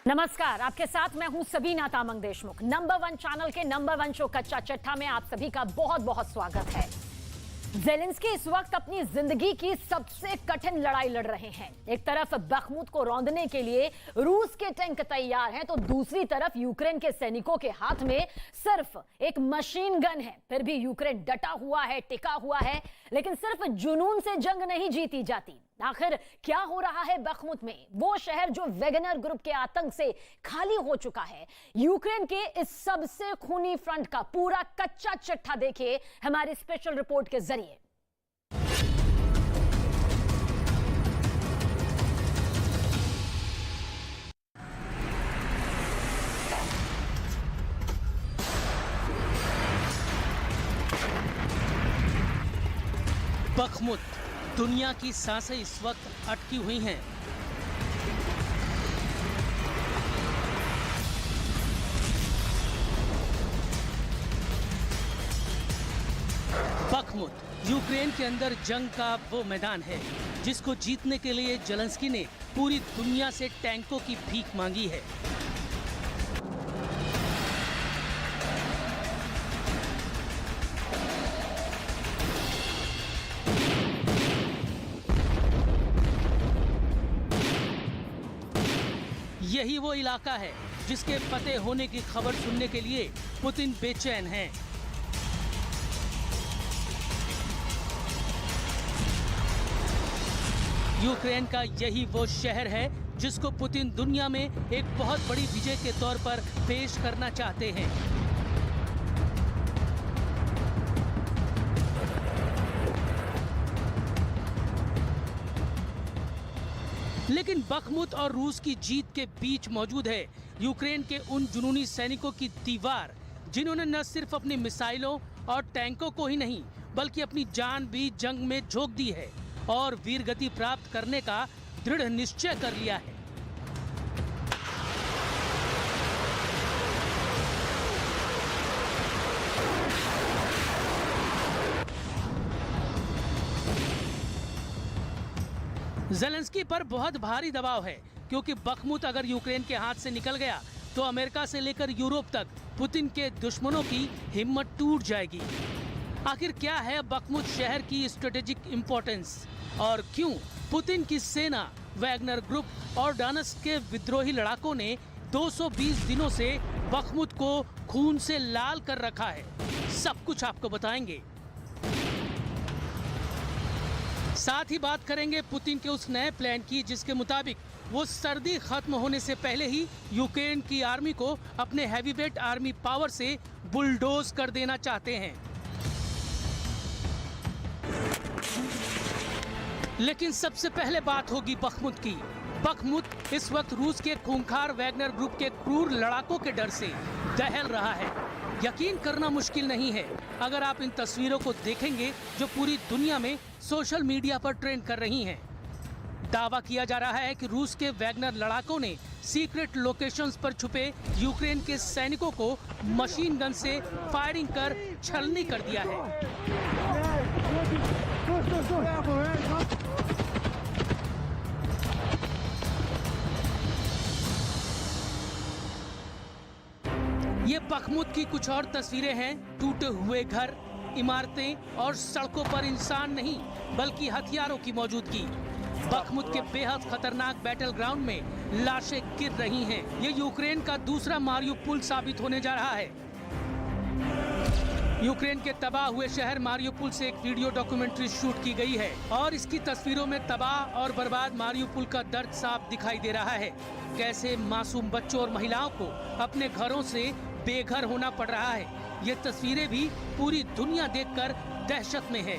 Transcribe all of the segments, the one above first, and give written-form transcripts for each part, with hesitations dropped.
नमस्कार, आपके साथ मैं हूं सबीना तामंग देशमुख। नंबर 1 चैनल के नंबर 1 शो कच्चा चिट्ठा में आप सभी का बहुत बहुत स्वागत है। ज़ेलेंस्की इस वक्त अपनी जिंदगी की सबसे कठिन लड़ाई लड़ रहे हैं। एक तरफ बखमुत को रौंदने के लिए रूस के टैंक तैयार हैं, तो दूसरी तरफ यूक्रेन के सैनिकों के हाथ में सिर्फ एक मशीन गन है। फिर भी यूक्रेन डटा हुआ है, टिका हुआ है, लेकिन सिर्फ जुनून से जंग नहीं जीती जाती। आखिर क्या हो रहा है बखमुत में, वो शहर जो वैगनर ग्रुप के आतंक से खाली हो चुका है? यूक्रेन के इस सबसे खूनी फ्रंट का पूरा कच्चा चिट्ठा देखिए हमारी स्पेशल रिपोर्ट के जरिए। बखमुत, दुनिया की सांसें इस वक्त अटकी हुई हैं। बखमुत यूक्रेन के अंदर जंग का वो मैदान है जिसको जीतने के लिए ज़ेलेंस्की ने पूरी दुनिया से टैंकों की भीख मांगी है। यही वो इलाका है जिसके फतेह होने की खबर सुनने के लिए पुतिन बेचैन हैं। यूक्रेन का यही वो शहर है जिसको पुतिन दुनिया में एक बहुत बड़ी विजय के तौर पर पेश करना चाहते हैं। लेकिन बखमुत और रूस की जीत के बीच मौजूद है यूक्रेन के उन जुनूनी सैनिकों की दीवार, जिन्होंने न सिर्फ अपनी मिसाइलों और टैंकों को ही नहीं बल्कि अपनी जान भी जंग में झोंक दी है और वीरगति प्राप्त करने का दृढ़ निश्चय कर लिया है। ज़ेलेंस्की पर बहुत भारी दबाव है क्योंकि बखमुत अगर यूक्रेन के हाथ से निकल गया तो अमेरिका से लेकर यूरोप तक पुतिन के दुश्मनों की हिम्मत टूट जाएगी। आखिर क्या है बखमुत शहर की स्ट्रेटेजिक इंपॉर्टेंस और क्यों पुतिन की सेना, वैगनर ग्रुप और डोनेत्स्क के विद्रोही लड़ाकों ने 220 दिनों से बखमुत को खून से लाल कर रखा है, सब कुछ आपको बताएंगे। साथ ही बात करेंगे पुतिन के उस नए प्लान की जिसके मुताबिक वो सर्दी खत्म होने से पहले ही यूक्रेन की आर्मी को अपने हैवीवेट आर्मी पावर से बुलडोज कर देना चाहते हैं। लेकिन सबसे पहले बात होगी बखमुत की। बखमुत इस वक्त रूस के खूंखार वैगनर ग्रुप के क्रूर लड़ाकों के डर से दहल रहा है। यकीन करना मुश्किल नहीं है अगर आप इन तस्वीरों को देखेंगे जो पूरी दुनिया में सोशल मीडिया पर ट्रेंड कर रही हैं। दावा किया जा रहा है कि रूस के वैगनर लड़ाकों ने सीक्रेट लोकेशंस पर छुपे यूक्रेन के सैनिकों को मशीन गन से फायरिंग कर छलनी कर दिया है। ये बखमुत की कुछ और तस्वीरें हैं। टूटे हुए घर, इमारतें और सड़कों पर इंसान नहीं बल्कि हथियारों की मौजूदगी। बखमुत के बेहद खतरनाक बैटल ग्राउंड में लाशें गिर रही हैं। ये यूक्रेन का दूसरा मारियुपोल साबित होने जा रहा है। यूक्रेन के तबाह हुए शहर मारियुपोल से एक वीडियो डॉक्यूमेंट्री शूट की गई है और इसकी तस्वीरों में तबाह और बर्बाद मारियुपोल का दर्द साफ दिखाई दे रहा है। कैसे मासूम बच्चों और महिलाओं को अपने घरों से बेघर होना पड़ रहा है। ये तस्वीरें भी पूरी दुनिया देखकर दहशत में है।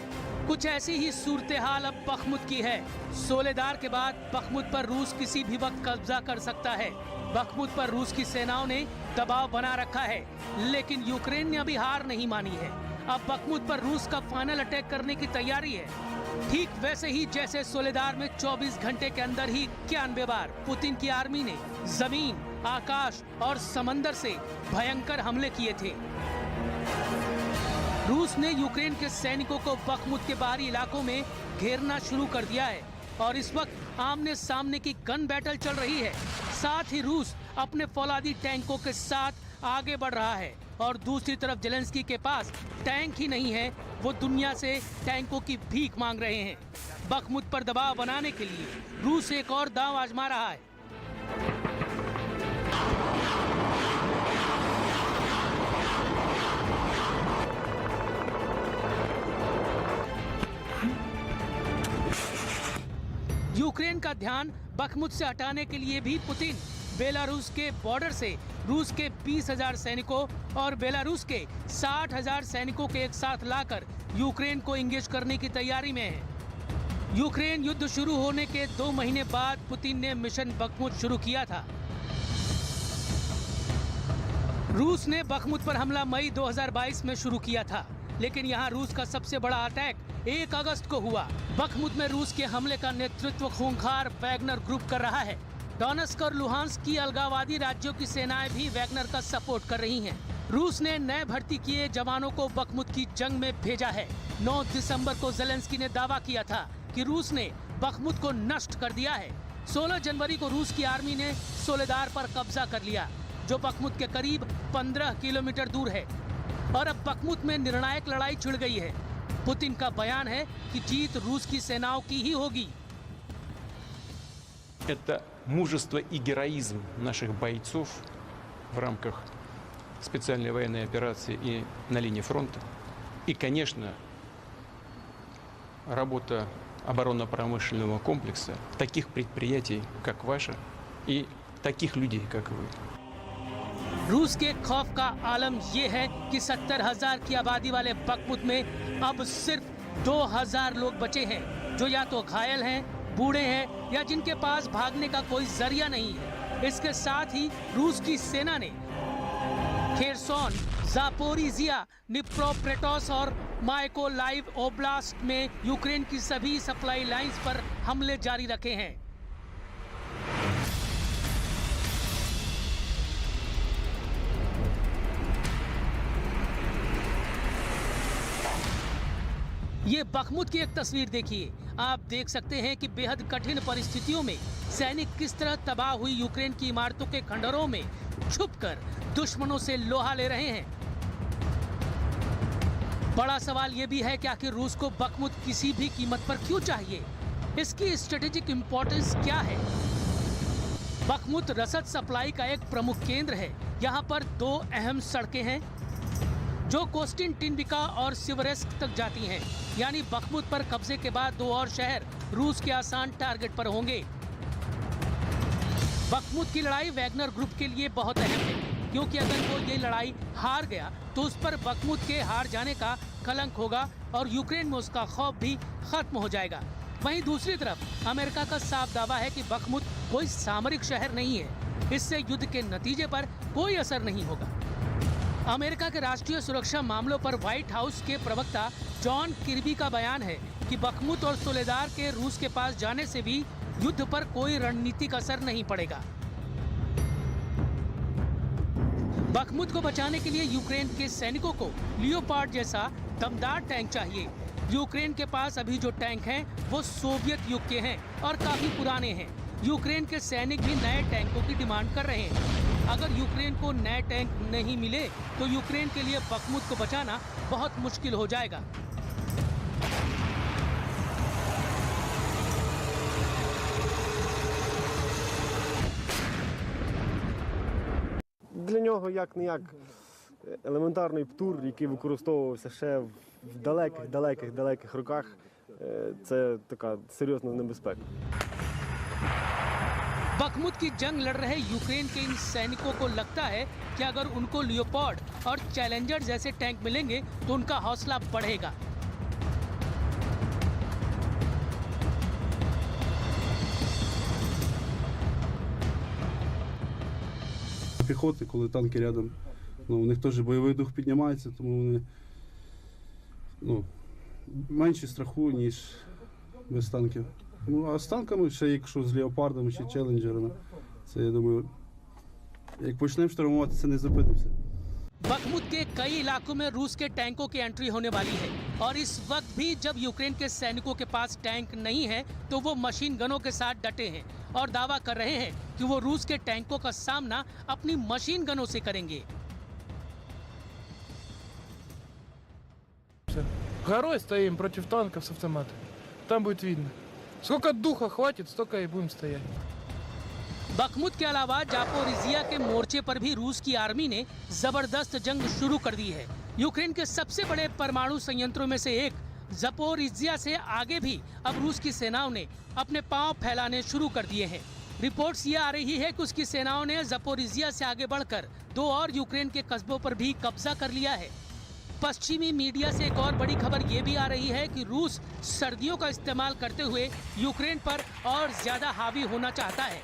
कुछ ऐसी ही सूरत हाल अब बखमुत की है। सोलेदार के बाद बखमुत पर रूस किसी भी वक्त कब्जा कर सकता है। बखमुत पर रूस की सेनाओं ने दबाव बना रखा है, लेकिन यूक्रेन ने अभी हार नहीं मानी है। अब बखमुत पर रूस का फाइनल अटैक करने की तैयारी है, ठीक वैसे ही जैसे सोलेदार में 24 घंटे के अंदर ही 91 बार पुतिन की आर्मी ने जमीन, आकाश और समंदर से भयंकर हमले किए थे। रूस ने यूक्रेन के सैनिकों को बखमुत के बाहरी इलाकों में घेरना शुरू कर दिया है और इस वक्त आमने सामने की गन बैटल चल रही है। साथ ही रूस अपने फौलादी टैंकों के साथ आगे बढ़ रहा है और दूसरी तरफ जेलेंस्की के पास टैंक ही नहीं है, वो दुनिया से टैंकों की भीख मांग रहे हैं। बखमुत पर दबाव बनाने के लिए रूस एक और दांव आजमा रहा है। यूक्रेन का ध्यान बखमुत से हटाने के लिए भी पुतिन बेलारूस के बॉर्डर से रूस के 20,000 सैनिकों और बेलारूस के 60,000 सैनिकों के एक साथ लाकर यूक्रेन को इंगेज करने की तैयारी में है। यूक्रेन युद्ध शुरू होने के 2 महीने बाद पुतिन ने मिशन बखमुत शुरू किया था। रूस ने बखमुत पर हमला मई 2022 में शुरू किया था, लेकिन यहाँ रूस का सबसे बड़ा अटैक 1 अगस्त को हुआ। बखमुत में रूस के हमले का नेतृत्व खूंखार वैगनर ग्रुप कर रहा है। डोनेट्स्क और लुहांस्क की अलगाववादी राज्यों की सेनाएं भी वैगनर का सपोर्ट कर रही हैं। रूस ने नए भर्ती किए जवानों को बखमुत की जंग में भेजा है। 9 दिसंबर को जेलेंस्की ने दावा किया था कि रूस ने बखमुत को नष्ट कर दिया है। 16 जनवरी को रूस की आर्मी ने सोलेदार पर कब्जा कर लिया, जो बखमुत के करीब 15 किलोमीटर दूर है। और अब बखमुत में निर्णायक लड़ाई छिड़ गई है। पुतिन का बयान है कि जीत रूस की सेनाओं की ही होगी। Это мужество и героизм наших бойцов в рамках специальной военной операции и на линии фронта. И, конечно, работа оборонно-промышленного комплекса, таких предприятий, как ваше, и таких людей, как вы. रूस के खौफ का आलम ये है कि 70,000 की आबादी वाले बखमुत में अब सिर्फ 2,000 लोग बचे हैं, जो या तो घायल हैं, बूढ़े हैं या जिनके पास भागने का कोई जरिया नहीं है। इसके साथ ही रूस की सेना ने खेरसोन, जापोरिजिया, निप्रोपेट्रोव्स्क और माइकोलाइव ओब्लास्ट में यूक्रेन की सभी सप्लाई लाइंस पर हमले जारी रखे हैं। ये बखमुत की एक तस्वीर देखिए। आप देख सकते हैं कि बेहद कठिन परिस्थितियों में सैनिक किस तरह तबाह हुई यूक्रेन की इमारतों के खंडरों में छुपकर दुश्मनों से लोहा ले रहे हैं। बड़ा सवाल यह भी है कि आखिर रूस को बखमुत किसी भी कीमत पर क्यों चाहिए? इसकी स्ट्रेटेजिक इंपॉर्टेंस क्या है? बखमुत रसद सप्लाई का एक प्रमुख केंद्र है। यहाँ पर 2 अहम सड़कें हैं जो कोस्टिंटिनविका और सिवरेस्क तक जाती हैं। यानी बखमुत पर कब्जे के बाद 2 और शहर रूस के आसान टारगेट पर होंगे। बखमुत की लड़ाई वैगनर ग्रुप के लिए बहुत अहम है, क्योंकि अगर वो ये लड़ाई हार गया तो उस पर बखमुत के हार जाने का कलंक होगा और यूक्रेन में उसका खौफ भी खत्म हो जाएगा। वहीं दूसरी तरफ अमेरिका का साफ दावा है कि बखमुत कोई सामरिक शहर नहीं है। इससे युद्ध के नतीजे पर कोई असर नहीं होगा। अमेरिका के राष्ट्रीय सुरक्षा मामलों पर व्हाइट हाउस के प्रवक्ता जॉन किर्बी का बयान है कि बखमुत और सोलेदार के रूस के पास जाने से भी युद्ध पर कोई रणनीतिक असर नहीं पड़ेगा। बखमुत को बचाने के लिए यूक्रेन के सैनिकों को लियोपार्ड जैसा दमदार टैंक चाहिए। यूक्रेन के पास अभी जो टैंक हैं वो सोवियत युग के हैं और काफी पुराने हैं। यूक्रेन के सैनिक भी नए टैंकों की डिमांड कर रहे हैं। अगर यूक्रेन को नए टैंक नहीं मिले तो यूक्रेन के लिए बखमुत को बचाना बहुत मुश्किल हो जाएगा। Для нього як-не-як елементарний птур, який використовувався ще в далеких роках. Це така серйозна небезпека. बखमुत की जंग लड़ रहे यूक्रेन के इन सैनिकों को लगता है कि अगर उनको लियोपार्ड और चैलेंजर जैसे टैंक मिलेंगे तो उनका हौसला बढ़ेगा। Піхоти, коли танки рядом, у них теж бойовий дух піднімається, тому вони менше страху, ніж без танків. А з танками, ще якщо з леопардами чи челенджерами, це, я думаю, як почнемо штурмувати, це не зупинимося. बखमुत के कई इलाकों में रूस के टैंकों की एंट्री होने वाली है और इस वक्त भी जब यूक्रेन के सैनिकों के पास टैंक नहीं है तो वो मशीन गनों के साथ डटे हैं और दावा कर रहे हैं कि वो रूस के टैंकों का सामना अपनी मशीन गनों से करेंगे। Горой стоим против танков с автоматами. Там будет видно. Сколько духа хватит, столько и будем стоять. बखमुत के अलावा जापोरिजिया के मोर्चे पर भी रूस की आर्मी ने जबरदस्त जंग शुरू कर दी है। यूक्रेन के सबसे बड़े परमाणु संयंत्रों में से एक जापोरिजिया से आगे भी अब रूस की सेनाओं ने अपने पांव फैलाने शुरू कर दिए हैं। रिपोर्ट्स ये आ रही है कि उसकी सेनाओं ने जापोरिजिया से आगे बढ़कर 2 और यूक्रेन के कस्बों पर भी कब्जा कर लिया है। पश्चिमी मीडिया से एक और बड़ी खबर ये भी आ रही है कि रूस सर्दियों का इस्तेमाल करते हुए यूक्रेन पर और ज्यादा हावी होना चाहता है।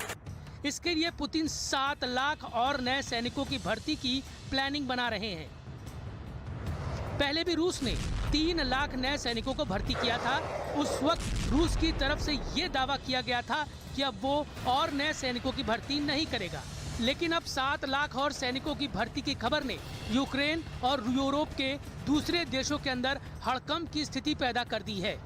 इसके लिए पुतिन 7 लाख और नए सैनिकों की भर्ती की प्लानिंग बना रहे हैं। पहले भी रूस ने 3 लाख नए सैनिकों को भर्ती किया था। उस वक्त रूस की तरफ से ये दावा किया गया था कि अब वो और नए सैनिकों की भर्ती नहीं करेगा, लेकिन अब 7 लाख और सैनिकों की भर्ती की खबर ने यूक्रेन और यूरोप के दूसरे देशों के अंदर हड़कंप की स्थिति पैदा कर दी है।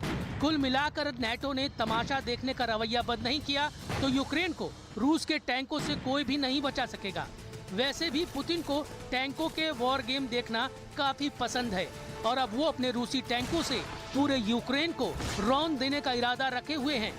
कुल मिलाकर नेटो ने तमाशा देखने का रवैया बंद नहीं किया तो यूक्रेन को रूस के टैंकों से कोई भी नहीं बचा सकेगा। वैसे भी पुतिन को टैंकों के वॉर गेम देखना काफी पसंद है और अब वो अपने रूसी टैंकों से पूरे यूक्रेन को रौंद देने का इरादा रखे हुए हैं।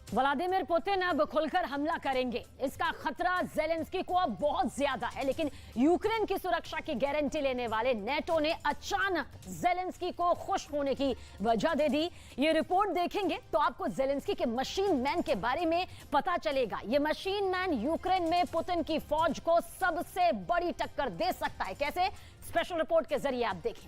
व्लादिमीर पुतिन अब खुलकर हमला करेंगे। इसका खतरा ज़ेलेंस्की को अब बहुत ज्यादा है, लेकिन यूक्रेन की सुरक्षा की गारंटी लेने वाले नेटो ने अचानक ज़ेलेंस्की को खुश होने की वजह दे दी। ये रिपोर्ट देखेंगे तो आपको ज़ेलेंस्की के मशीन मैन के बारे में पता चलेगा। ये मशीन मैन यूक्रेन में पुतिन की फौज को सबसे बड़ी टक्कर दे सकता है। कैसे? स्पेशल रिपोर्ट के जरिए आप देखें।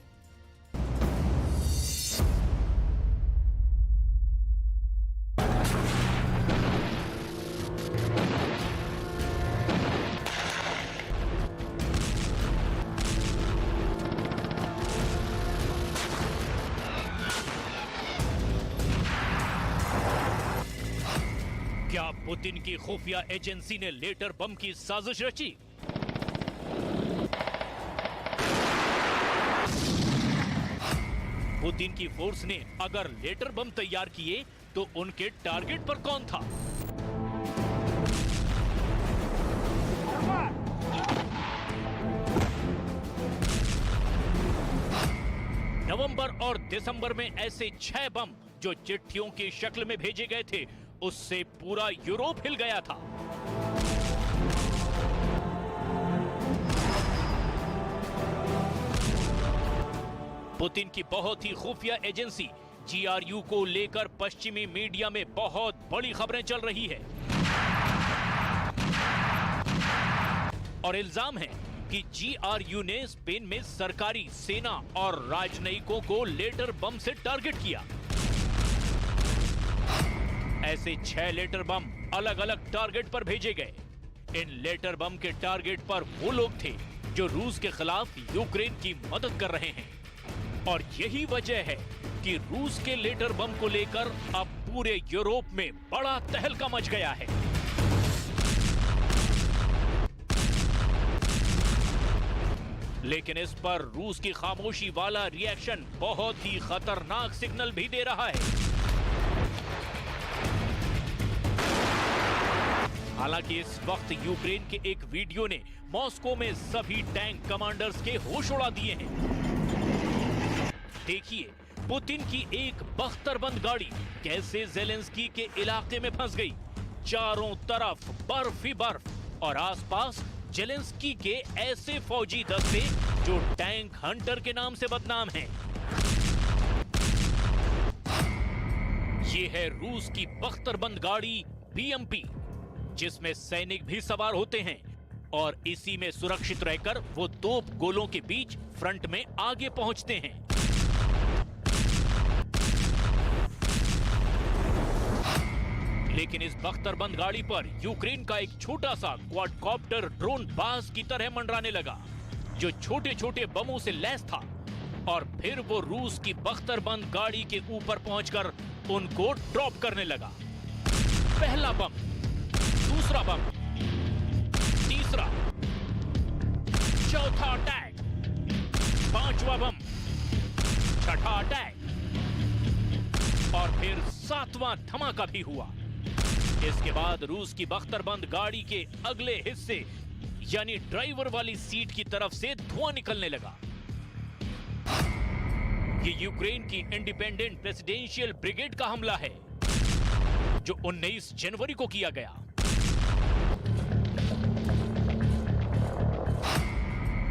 क्या पुतिन की खुफिया एजेंसी ने लेटर बम की साजिश रची? पुतिन की फोर्स ने अगर लेटर बम तैयार किए तो उनके टारगेट पर कौन था? नवंबर और दिसंबर में ऐसे 6 बम जो चिट्ठियों की शक्ल में भेजे गए थे, उससे पूरा यूरोप हिल गया था। पुतिन की बहुत ही खुफिया एजेंसी GRU को लेकर पश्चिमी मीडिया में बहुत बड़ी खबरें चल रही है और इल्जाम है कि GRU ने स्पेन में सरकारी, सेना और राजनयिकों को लेटर बम से टारगेट किया। ऐसे 6 लेटर बम अलग अलग टारगेट पर भेजे गए। इन लेटर बम के टारगेट पर वो लोग थे जो रूस के खिलाफ यूक्रेन की मदद कर रहे हैं और यही वजह है कि रूस के लेटर बम को लेकर अब पूरे यूरोप में बड़ा तहलका मच गया है। लेकिन इस पर रूस की खामोशी वाला रिएक्शन बहुत ही खतरनाक सिग्नल भी दे रहा है। हालांकि इस वक्त यूक्रेन के एक वीडियो ने मॉस्को में सभी टैंक कमांडर्स के होश उड़ा दिए हैं। देखिए पुतिन की एक बख्तरबंद गाड़ी कैसे ज़ेलेंस्की के इलाके में फंस गई। चारों तरफ बर्फ ही बर्फ और आसपास ज़ेलेंस्की के ऐसे फौजी दस्ते जो टैंक हंटर के नाम से बदनाम हैं। ये है रूस की बख्तरबंद गाड़ी BMP, जिसमें सैनिक भी सवार होते हैं और इसी में सुरक्षित रहकर वो तोप गोलों के बीच फ्रंट में आगे पहुंचते हैं। लेकिन इस बख्तरबंद गाड़ी पर यूक्रेन का एक छोटा सा क्वाडकॉप्टर ड्रोन बाज की तरह मंडराने लगा, जो छोटे छोटे बमों से लैस था और फिर वो रूस की बख्तरबंद गाड़ी के ऊपर पहुंचकर उनको ड्रॉप करने लगा। पहला बम, दूसरा बम, तीसरा, चौथा अटैक, पांचवा बम, छठा अटैक और फिर 7वां धमाका भी हुआ। इसके बाद रूस की बख्तरबंद गाड़ी के अगले हिस्से यानी ड्राइवर वाली सीट की तरफ से धुआं निकलने लगा। ये यूक्रेन की इंडिपेंडेंट प्रेसिडेंशियल ब्रिगेड का हमला है जो 19 जनवरी को किया गया।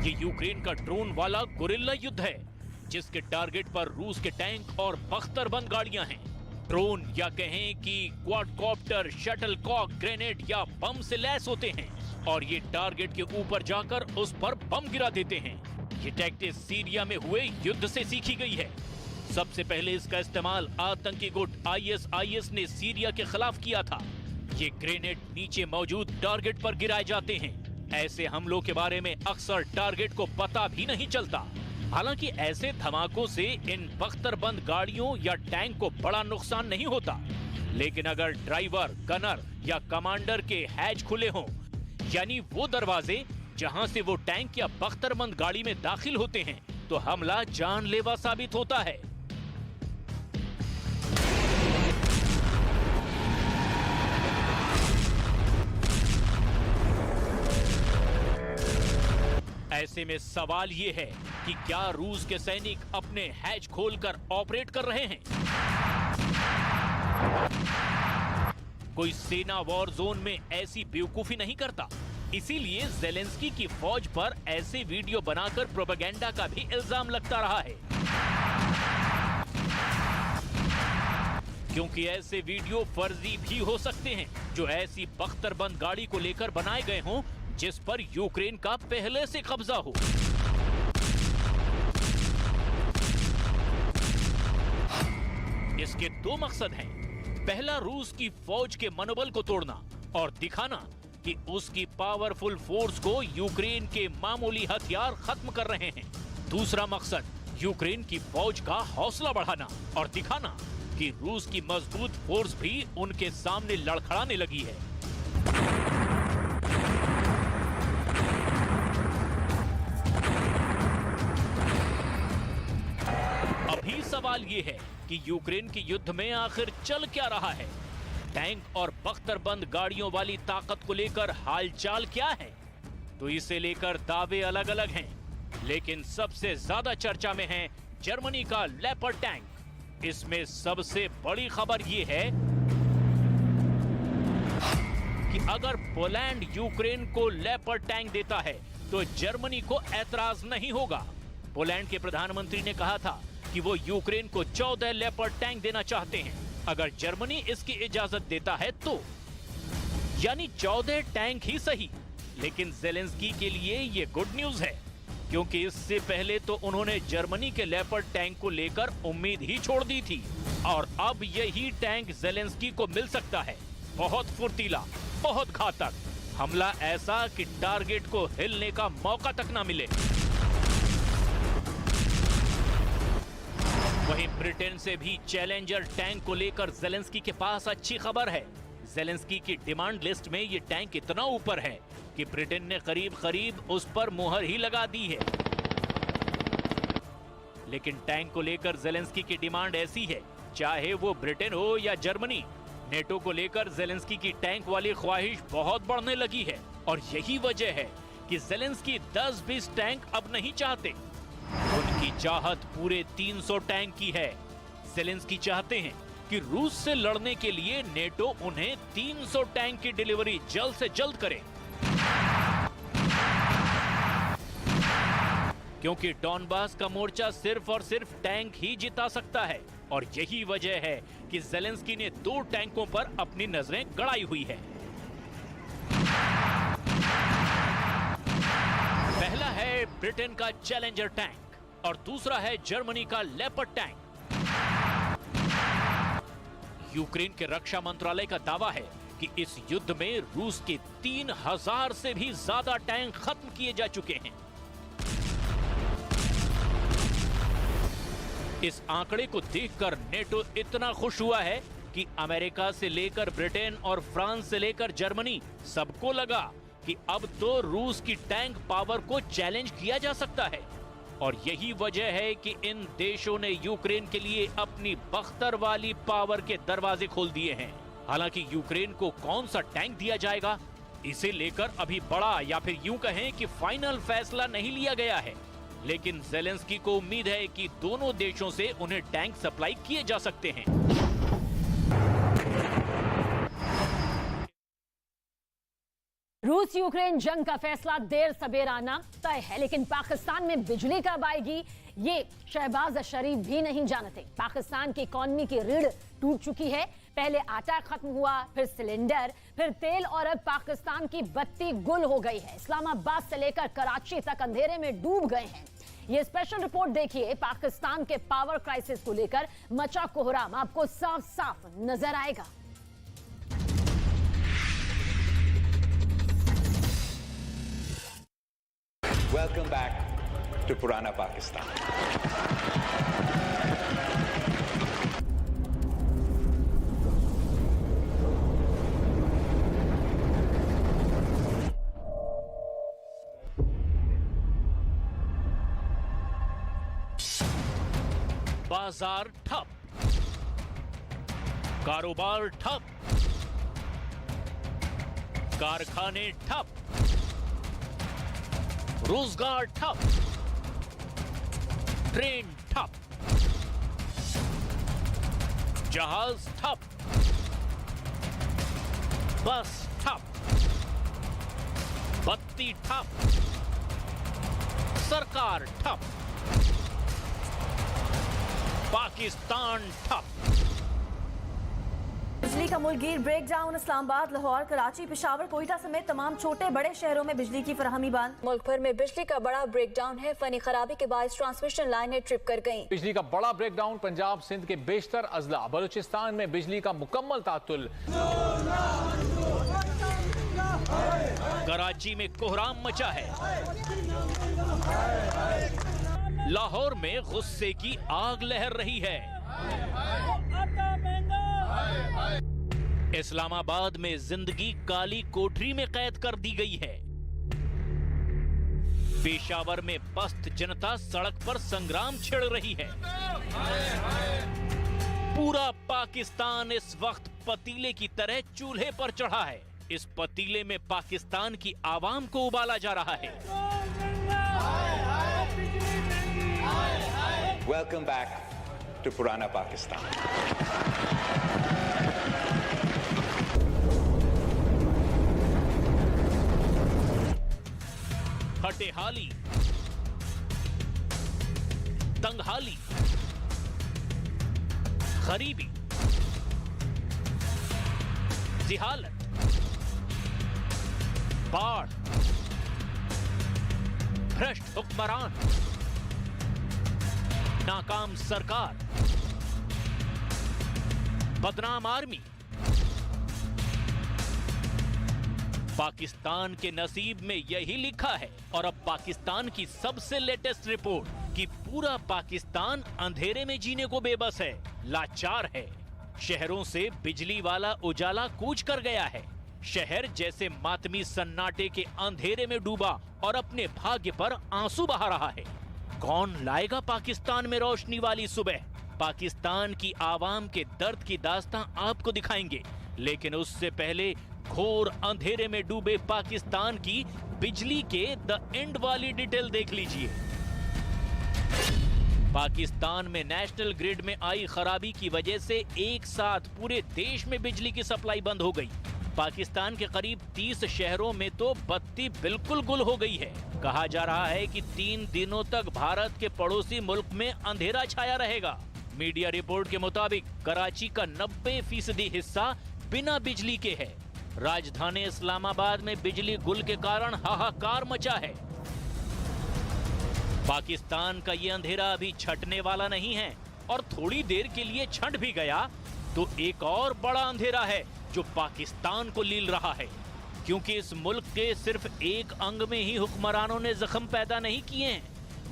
ये यूक्रेन का ड्रोन वाला गोरिल्ला युद्ध है जिसके टारगेट पर रूस के टैंक और बख्तरबंद गाड़ियां हैं। ड्रोन या कहें कि क्वाडकॉप्टर, शटलकॉक, ग्रेनेड या बम से लैस होते हैं और ये टारगेट के ऊपर जाकर उस पर बम गिरा देते हैं। ये टैक्टिक सीरिया में हुए युद्ध से सीखी गई है। सबसे पहले इसका इस्तेमाल आतंकी गुट ISIS ने सीरिया के खिलाफ किया था। ये ग्रेनेड नीचे मौजूद टारगेट पर गिराए जाते हैं। ऐसे हमलों के बारे में अक्सर टारगेट को पता भी नहीं चलता। हालांकि ऐसे धमाकों से इन बख्तरबंद गाड़ियों या टैंक को बड़ा नुकसान नहीं होता, लेकिन अगर ड्राइवर, गनर या कमांडर के हैज खुले हों, यानी वो दरवाजे जहां से वो टैंक या बख्तरबंद गाड़ी में दाखिल होते हैं, तो हमला जानलेवा साबित होता है। ऐसे में सवाल ये है कि क्या रूस के सैनिक अपने हैच खोलकर ऑपरेट कर रहे हैं? कोई सेना वॉर जोन में ऐसी बेवकूफी नहीं करता। इसीलिए ज़ेलेंस्की की फौज पर ऐसे वीडियो बनाकर प्रोपेगेंडा का भी इल्जाम लगता रहा है, क्योंकि ऐसे वीडियो फर्जी भी हो सकते हैं जो ऐसी बख्तरबंद गाड़ी को लेकर बनाए गए हों जिस पर यूक्रेन का पहले से कब्जा हो। इसके दो मकसद हैं। पहला, रूस की फौज के मनोबल को तोड़ना और दिखाना कि उसकी पावरफुल फोर्स को यूक्रेन के मामूली हथियार खत्म कर रहे हैं। दूसरा मकसद, यूक्रेन की फौज का हौसला बढ़ाना और दिखाना कि रूस की मजबूत फोर्स भी उनके सामने लड़खड़ाने लगी है। अभी सवाल ये है कि यूक्रेन के युद्ध में आखिर चल क्या रहा है। टैंक और बख्तरबंद गाड़ियों वाली ताकत को लेकर हालचाल क्या है? तो इसे लेकर दावे अलग अलग हैं, लेकिन सबसे ज्यादा चर्चा में है जर्मनी का लेपर्ड टैंक। इसमें सबसे बड़ी खबर ये है कि अगर पोलैंड यूक्रेन को लेपर्ड टैंक देता है तो जर्मनी को ऐतराज नहीं होगा। पोलैंड के प्रधानमंत्री ने कहा था कि वो यूक्रेन को 14 लेपर्ड टैंक देना चाहते हैं अगर जर्मनी इसकी इजाजत देता है तो, यानी 14 टैंक ही सही। लेकिन ज़ेलेंस्की के लिए ये गुड न्यूज है, क्योंकि इससे पहले तो उन्होंने जर्मनी के लेपर्ड टैंक को लेकर उम्मीद ही छोड़ दी थी और अब यही टैंक ज़ेलेंस्की को मिल सकता है। बहुत फुर्तीला, बहुत घातक हमला, ऐसा कि टारगेट को हिलने का मौका तक ना मिले। वहीं ब्रिटेन से भी चैलेंजर टैंक को लेकर ज़ेलेंस्की के पास अच्छी खबर है। ज़ेलेंस्की की डिमांड लिस्ट में ये टैंक इतना ऊपर है कि ब्रिटेन ने करीब करीब उस पर मुहर ही लगा दी है। लेकिन टैंक को लेकर ज़ेलेंस्की की डिमांड ऐसी है, चाहे वो ब्रिटेन हो या जर्मनी, नेटो को लेकर ज़ेलेंस्की की टैंक वाली ख्वाहिश बहुत बढ़ने लगी है। और यही वजह है कि ज़ेलेंस्की 10-20 टैंक अब नहीं चाहते। उनकी चाहत पूरे 300 टैंक की है। ज़ेलेंस्की चाहते हैं कि रूस से लड़ने के लिए नेटो उन्हें 300 टैंक की डिलीवरी जल्द से जल्द करे, क्योंकि डॉनबास का मोर्चा सिर्फ और सिर्फ टैंक ही जिता सकता है। और यही वजह है कि ज़ेलेंस्की ने 2 टैंकों पर अपनी नजरें गड़ाई हुई है। पहला है ब्रिटेन का चैलेंजर टैंक और दूसरा है जर्मनी का लेपर्ड टैंक। यूक्रेन के रक्षा मंत्रालय का दावा है कि इस युद्ध में रूस के 3000 से भी ज्यादा टैंक खत्म किए जा चुके हैं। इस आंकड़े को देखकर नेटो इतना खुश हुआ है कि अमेरिका से लेकर ब्रिटेन और फ्रांस से लेकर जर्मनी, सबको लगा कि अब तो रूस की टैंक पावर को चैलेंज किया जा सकता है। और यही वजह है कि इन देशों ने यूक्रेन के लिए अपनी बख्तर वाली पावर के दरवाजे खोल दिए हैं। हालांकि यूक्रेन को कौन सा टैंक दिया जाएगा, इसे लेकर अभी बड़ा या फिर यूं कहें कि फाइनल फैसला नहीं लिया गया है, लेकिन ज़ेलेंस्की को उम्मीद है कि दोनों देशों से उन्हें टैंक सप्लाई किए जा सकते हैं। रूस यूक्रेन जंग का फैसला देर सबेर आना तय है, लेकिन पाकिस्तान में बिजली कब आएगी ये शहबाज शरीफ भी नहीं जानते। पाकिस्तान की इकॉनमी की रीढ़ टूट चुकी है। पहले आटा खत्म हुआ, फिर सिलेंडर, फिर तेल और अब पाकिस्तान की बत्ती गुल हो गई है। इस्लामाबाद से लेकर कराची तक अंधेरे में डूब गए हैं। ये स्पेशल रिपोर्ट देखिए। पाकिस्तान के पावर क्राइसिस को लेकर मचा कोहराम आपको साफ साफ नजर आएगा। Welcome back to Purana Pakistan. बाजार ठप, कारोबार ठप, कारखाने ठप, रोजगार ठप, ट्रेन ठप, जहाज ठप, बस ठप, बत्ती ठप, सरकार ठप, पाकिस्तान ठप। बिजली का मुल्कगीर ब्रेकडाउन। इस्लामाबाद, लाहौर, कराची, पेशावर, कोयटा समेत तमाम छोटे बड़े शहरों में बिजली की फराहमी बंद। मुल्क भर में बिजली का बड़ा ब्रेकडाउन है। फनी खराबी के बायस ट्रांसमिशन लाइनें ट्रिप कर गईं। बिजली का बड़ा ब्रेकडाउन। पंजाब सिंध के बेशतर अजला, बलूचिस्तान में बिजली का मुकम्मल तातुल। कराची में कोहराम मचा है। लाहौर में गुस्से की आग लहर रही है। इस्लामाबाद में जिंदगी काली कोठरी में कैद कर दी गई है। पेशावर में पस्त जनता सड़क पर संग्राम छेड़ रही है। पूरा पाकिस्तान इस वक्त पतीले की तरह चूल्हे पर चढ़ा है। इस पतीले में पाकिस्तान की आवाम को उबाला जा रहा है। Welcome back to Purana Pakistan. हटेहाली, तंगहाली, गरीबी, जिहालत, बाढ़, भ्रष्ट हुक्मरान, नाकाम सरकार, बदनाम आर्मी। पाकिस्तान के नसीब में यही लिखा है। और अब पाकिस्तान की सबसे लेटेस्ट रिपोर्ट कि पूरा पाकिस्तान अंधेरे में जीने को बेबस है, लाचार है। शहरों से बिजली वाला उजाला कूच कर गया है। शहर जैसे मातमी सन्नाटे के अंधेरे में डूबा और अपने भाग्य पर आंसू बहा रहा है। कौन लाएगा पाकिस्तान में रोशनी वाली सुबह? पाकिस्तान की आवाम के दर्द की दास्तां आपको दिखाएंगे, लेकिन उससे पहले घोर अंधेरे में डूबे पाकिस्तान की बिजली के द एंड वाली डिटेल देख लीजिए। पाकिस्तान में नेशनल ग्रिड में आई खराबी की वजह से एक साथ पूरे देश में बिजली की सप्लाई बंद हो गई। पाकिस्तान के करीब 30 शहरों में तो बत्ती बिल्कुल गुल हो गई है। कहा जा रहा है कि 3 दिनों तक भारत के पड़ोसी मुल्क में अंधेरा छाया रहेगा। मीडिया रिपोर्ट के मुताबिक कराची का 90% हिस्सा बिना बिजली के है। राजधानी इस्लामाबाद में बिजली गुल के कारण हाहाकार मचा है। पाकिस्तान का ये अंधेरा अभी छटने वाला नहीं है और थोड़ी देर के लिए छट भी गया तो एक और बड़ा अंधेरा है जो पाकिस्तान को लील रहा है, क्योंकि इस मुल्क के सिर्फ एक अंग में ही हुक्मरानों ने जख्म पैदा नहीं किए हैं,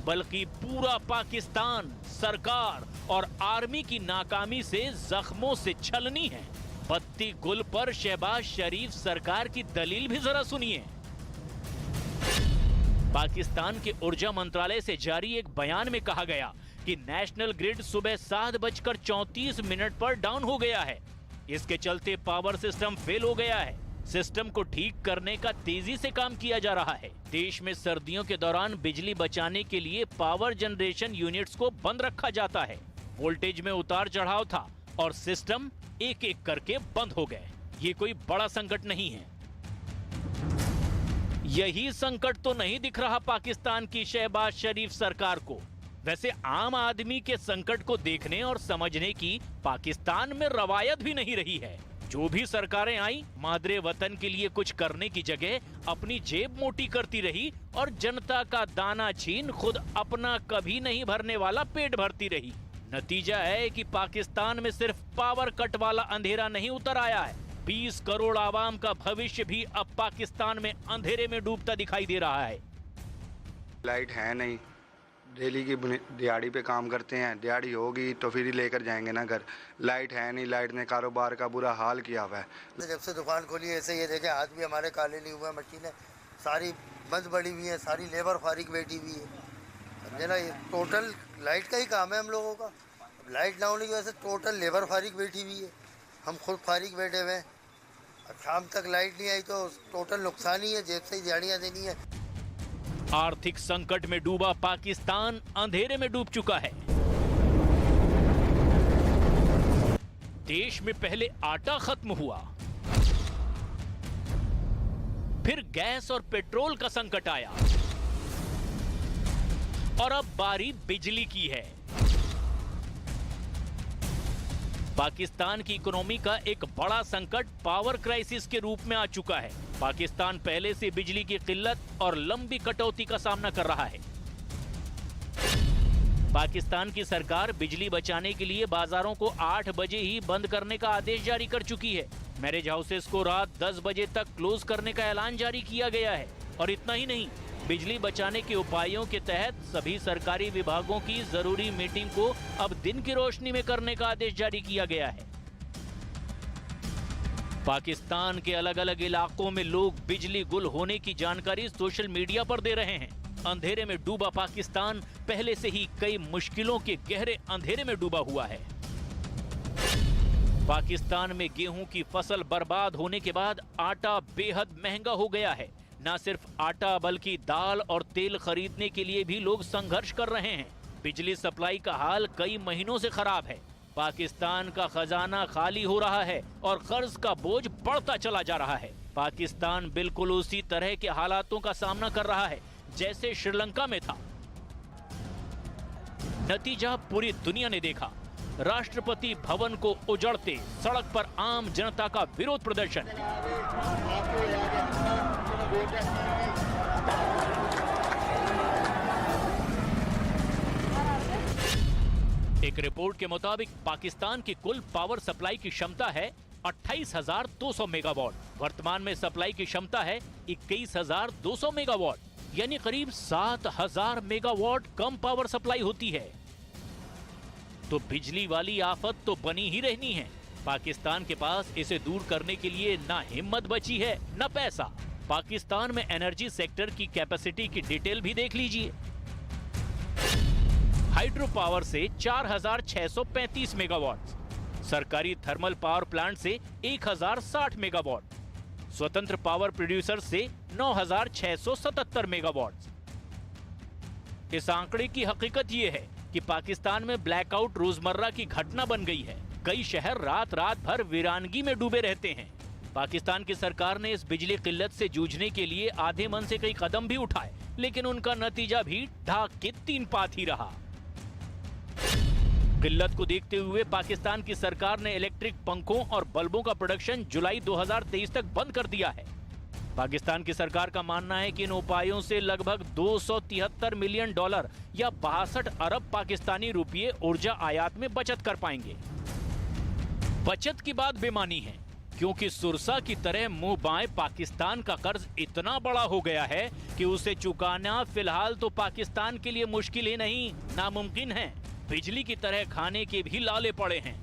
बल्कि पूरा पाकिस्तान सरकार और आर्मी की नाकामी से जख्मों से छलनी है। बत्ती गुल पर शहबाज शरीफ सरकार की दलील भी जरा सुनिए। पाकिस्तान के ऊर्जा मंत्रालय से जारी एक बयान में कहा गया कि नेशनल ग्रिड सुबह 7:34 पर डाउन हो गया है। इसके चलते पावर सिस्टम फेल हो गया है। सिस्टम को ठीक करने का तेजी से काम किया जा रहा है। देश में सर्दियों के दौरान बिजली बचाने के लिए पावर जनरेशन यूनिट्स को बंद रखा जाता है। वोल्टेज में उतार चढ़ाव था और सिस्टम एक एक करके बंद हो गए। ये कोई बड़ा संकट नहीं है। यही संकट तो नहीं दिख रहा पाकिस्तान की शहबाज शरीफ सरकार को। वैसे आम आदमी के संकट को देखने और समझने की पाकिस्तान में रवायत भी नहीं रही है। जो भी सरकारें आई, मादरे वतन के लिए कुछ करने की जगह अपनी जेब मोटी करती रही और जनता का दाना छीन खुद अपना कभी नहीं भरने वाला पेट भरती रही। नतीजा है कि पाकिस्तान में सिर्फ पावर कट वाला अंधेरा नहीं उतर आया है, 20 करोड़ आवाम का भविष्य भी अब पाकिस्तान में अंधेरे में डूबता दिखाई दे रहा है। लाइट है नहीं, डेली की दिहाड़ी पे काम करते हैं, दिहाड़ी होगी तो फिर ही लेकर जाएंगे ना घर। लाइट है नहीं, लाइट ने कारोबार का बुरा हाल किया हुआ है। जब से दुकान खोली ऐसे ये देखें, हाथ भी हमारे काले नहीं हुए, मशीनें सारी बंद पड़ी हुई हैं, सारी लेबर फारिग बैठी हुई है। समझे ना, ये टोटल लाइट का ही काम है हम लोगों का। लाइट ना होने की वजह से टोटल लेबर फारिग बैठी हुई है, हम खुद फारिग बैठे हुए हैं। शाम तक लाइट नहीं आई तो टोटल नुकसान ही है, जेब से ही दिहाड़ियाँ देनी है। आर्थिक संकट में डूबा पाकिस्तान अंधेरे में डूब चुका है। देश में पहले आटा खत्म हुआ, फिर गैस और पेट्रोल का संकट आया और अब बारी बिजली की है। पाकिस्तान की इकोनॉमी का एक बड़ा संकट पावर क्राइसिस के रूप में आ चुका है। पाकिस्तान पहले से बिजली की किल्लत और लंबी कटौती का सामना कर रहा है। पाकिस्तान की सरकार बिजली बचाने के लिए बाजारों को 8 बजे ही बंद करने का आदेश जारी कर चुकी है। मैरिज हाउसेस को रात 10 बजे तक क्लोज करने का ऐलान जारी किया गया है। और इतना ही नहीं, बिजली बचाने के उपायों के तहत सभी सरकारी विभागों की जरूरी मीटिंग को अब दिन की रोशनी में करने का आदेश जारी किया गया है। पाकिस्तान के अलग अलग इलाकों में लोग बिजली गुल होने की जानकारी सोशल मीडिया पर दे रहे हैं। अंधेरे में डूबा पाकिस्तान पहले से ही कई मुश्किलों के गहरे अंधेरे में डूबा हुआ है। पाकिस्तान में गेहूं की फसल बर्बाद होने के बाद आटा बेहद महंगा हो गया है। न सिर्फ आटा बल्कि दाल और तेल खरीदने के लिए भी लोग संघर्ष कर रहे हैं। बिजली सप्लाई का हाल कई महीनों से खराब है। पाकिस्तान का खजाना खाली हो रहा है और कर्ज का बोझ बढ़ता चला जा रहा है। पाकिस्तान बिल्कुल उसी तरह के हालातों का सामना कर रहा है जैसे श्रीलंका में था। नतीजा पूरी दुनिया ने देखा। राष्ट्रपति भवन को उजड़ते सड़क पर आम जनता का विरोध प्रदर्शन। एक रिपोर्ट के मुताबिक पाकिस्तान की कुल पावर सप्लाई की क्षमता है 28,200 मेगावाट। वर्तमान में सप्लाई की क्षमता है 21,200 मेगावाट, यानी करीब 7,000 मेगावाट कम पावर सप्लाई होती है। तो बिजली वाली आफत तो बनी ही रहनी है। पाकिस्तान के पास इसे दूर करने के लिए ना हिम्मत बची है ना पैसा। पाकिस्तान में एनर्जी सेक्टर की कैपेसिटी की डिटेल भी देख लीजिए। हाइड्रो पावर से 4,635 मेगावाट, सरकारी थर्मल पावर प्लांट से 1,060 मेगावाट, स्वतंत्र पावर प्रोड्यूसर से 9,677 मेगावाट। इस आंकड़े की हकीकत यह है कि पाकिस्तान में ब्लैकआउट रोजमर्रा की घटना बन गई है। कई शहर रात रात भर वीरानगी में डूबे रहते हैं। पाकिस्तान की सरकार ने इस बिजली किल्लत से जूझने के लिए आधे मन से कई कदम भी उठाए, लेकिन उनका नतीजा भी ढाक के 3 पात ही रहा। किल्लत को देखते हुए पाकिस्तान की सरकार ने इलेक्ट्रिक पंखों और बल्बों का प्रोडक्शन जुलाई 2023 तक बंद कर दिया है। पाकिस्तान की सरकार का मानना है कि इन उपायों से लगभग $273 मिलियन या 62 अरब पाकिस्तानी रुपये ऊर्जा आयात में बचत कर पाएंगे। बचत की बात बेमानी है, क्योंकि सुरसा की तरह मुंह बाएं पाकिस्तान का कर्ज इतना बड़ा हो गया है कि उसे चुकाना फिलहाल तो पाकिस्तान के लिए मुश्किल ही नहीं, नामुमकिन है। बिजली की तरह खाने के भी लाले पड़े हैं।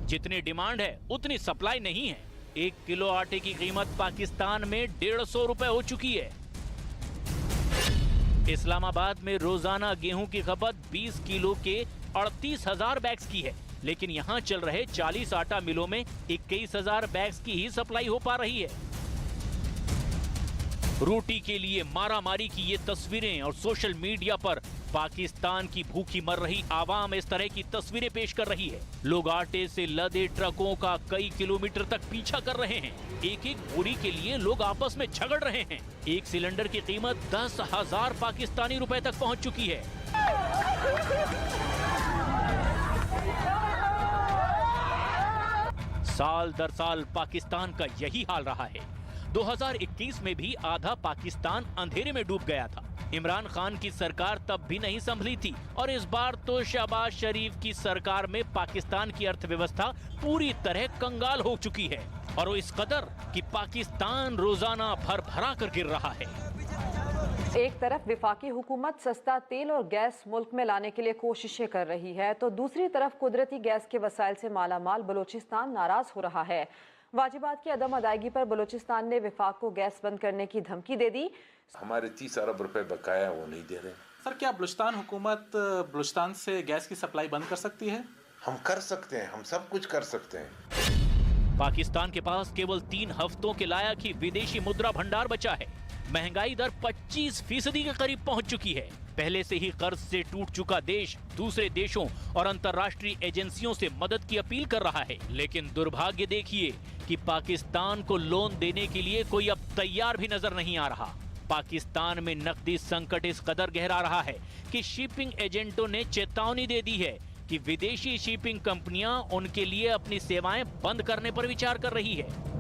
जितनी डिमांड है उतनी सप्लाई नहीं है। 1 किलो आटे की कीमत पाकिस्तान में 150 रुपए हो चुकी है। इस्लामाबाद में रोजाना गेहूं की खपत 20 किलो के 38,000 बैग्स की है, लेकिन यहां चल रहे 40 आटा मिलों में 21,000 बैग्स की ही सप्लाई हो पा रही है। रोटी के लिए मारामारी की ये तस्वीरें और सोशल मीडिया पर पाकिस्तान की भूखी मर रही आवाम इस तरह की तस्वीरें पेश कर रही है। लोग आटे से लदे ट्रकों का कई किलोमीटर तक पीछा कर रहे हैं। एक एक बोरी के लिए लोग आपस में झगड़ रहे हैं। एक सिलेंडर की कीमत 10,000 पाकिस्तानी रुपए तक पहुंच चुकी है। साल दर साल पाकिस्तान का यही हाल रहा है। 2021 में भी आधा पाकिस्तान अंधेरे में डूब गया था। इमरान खान की सरकार तब भी नहीं संभली थी और इस बार तो शहबाज शरीफ की सरकार में पाकिस्तान की अर्थव्यवस्था पूरी तरह कंगाल हो चुकी है, और वो इस कदर कि पाकिस्तान रोजाना भर-भरा कर गिर रहा है। एक तरफ विफाकी हुकूमत सस्ता तेल और गैस मुल्क में लाने के लिए कोशिशें कर रही है, तो दूसरी तरफ कुदरती गैस के वसाइल से मालामाल बलूचिस्तान नाराज हो रहा है। वाजिबात की अदम अदायगी पर बलूचिस्तान ने विफाक को गैस बंद करने की धमकी दे दी। हमारे 30 अरब रुपए बकाया वो नहीं दे रहे। सर, क्या बलूचिस्तान हुकूमत बलूचिस्तान से गैस की सप्लाई बंद कर सकती है? हम कर सकते हैं, हम सब कुछ कर सकते हैं। पाकिस्तान के पास केवल 3 हफ्तों के लायक ही विदेशी मुद्रा भंडार बचा है। महंगाई दर 25% के करीब पहुंच चुकी है। पहले से ही कर्ज से टूट चुका देश दूसरे देशों और अंतर्राष्ट्रीय एजेंसियों से मदद की अपील कर रहा है, लेकिन दुर्भाग्य देखिए कि पाकिस्तान को लोन देने के लिए कोई अब तैयार भी नजर नहीं आ रहा। पाकिस्तान में नकदी संकट इस कदर गहरा रहा है कि शिपिंग एजेंटों ने चेतावनी दे दी है कि विदेशी शिपिंग कंपनियां उनके लिए अपनी सेवाएं बंद करने पर विचार कर रही है।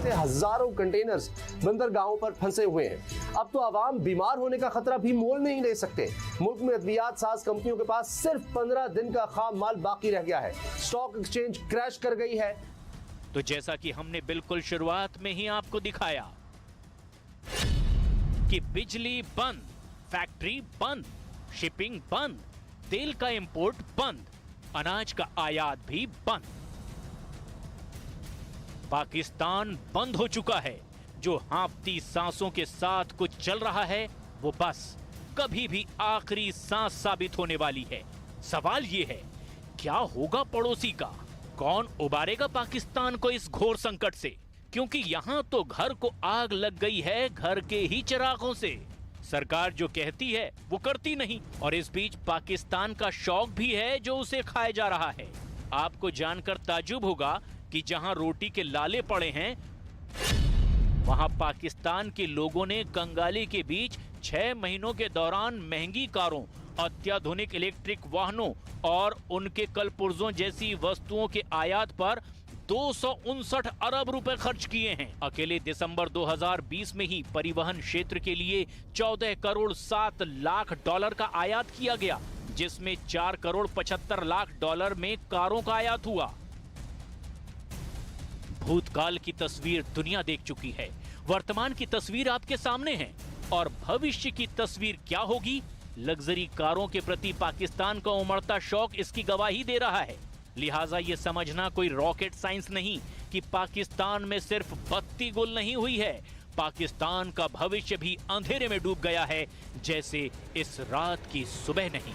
हजारों कंटेनर्स बंदरगाहों पर फंसे हुए हैं। अब तो आवाम बीमार होने का खतरा भी मोल नहीं ले सकते। मुल्क में अद्वियात साज कंपनियों के पास सिर्फ 15 दिन का खाम माल बाकी रह गया है। स्टॉक एक्सचेंज क्रैश कर गई है। तो जैसा कि हमने बिल्कुल शुरुआत में ही आपको दिखाया कि बिजली बंद, फैक्ट्री बंद, शिपिंग बंद, तेल का इंपोर्ट बंद, अनाज का आयात भी बंद। पाकिस्तान बंद हो चुका है। जो हाँफती सांसों के साथ कुछ चल रहा है वो बस कभी भी आखिरी सांस साबित होने वाली है। सवाल ये है, क्या होगा पड़ोसी का? कौन उबारेगा पाकिस्तान को इस घोर संकट से? क्योंकि यहाँ तो घर को आग लग गई है घर के ही चिरागों से। सरकार जो कहती है वो करती नहीं, और इस बीच पाकिस्तान का शौक भी है जो उसे खाया जा रहा है। आपको जानकर ताज्जुब होगा कि जहां रोटी के लाले पड़े हैं वहां पाकिस्तान के लोगों ने कंगाली के बीच 6 महीनों के दौरान महंगी कारों, अत्याधुनिक इलेक्ट्रिक वाहनों और उनके कलपुर्जों जैसी वस्तुओं के आयात पर 259 अरब रुपए खर्च किए हैं। अकेले दिसंबर 2020 में ही परिवहन क्षेत्र के लिए 14 करोड़ 7 लाख डॉलर का आयात किया गया, जिसमें 4 करोड़ 75 लाख डॉलर में कारों का आयात हुआ। भूतकाल की तस्वीर दुनिया देख चुकी है, वर्तमान की तस्वीर आपके सामने है, और भविष्य की तस्वीर क्या होगी? लग्जरी कारों के प्रति पाकिस्तान का उमड़ता शौक इसकी गवाही दे रहा है। लिहाजा ये समझना कोई रॉकेट साइंस नहीं कि पाकिस्तान में सिर्फ बत्ती गुल नहीं हुई है, पाकिस्तान का भविष्य भी अंधेरे में डूब गया है, जैसे इस रात की सुबह नहीं।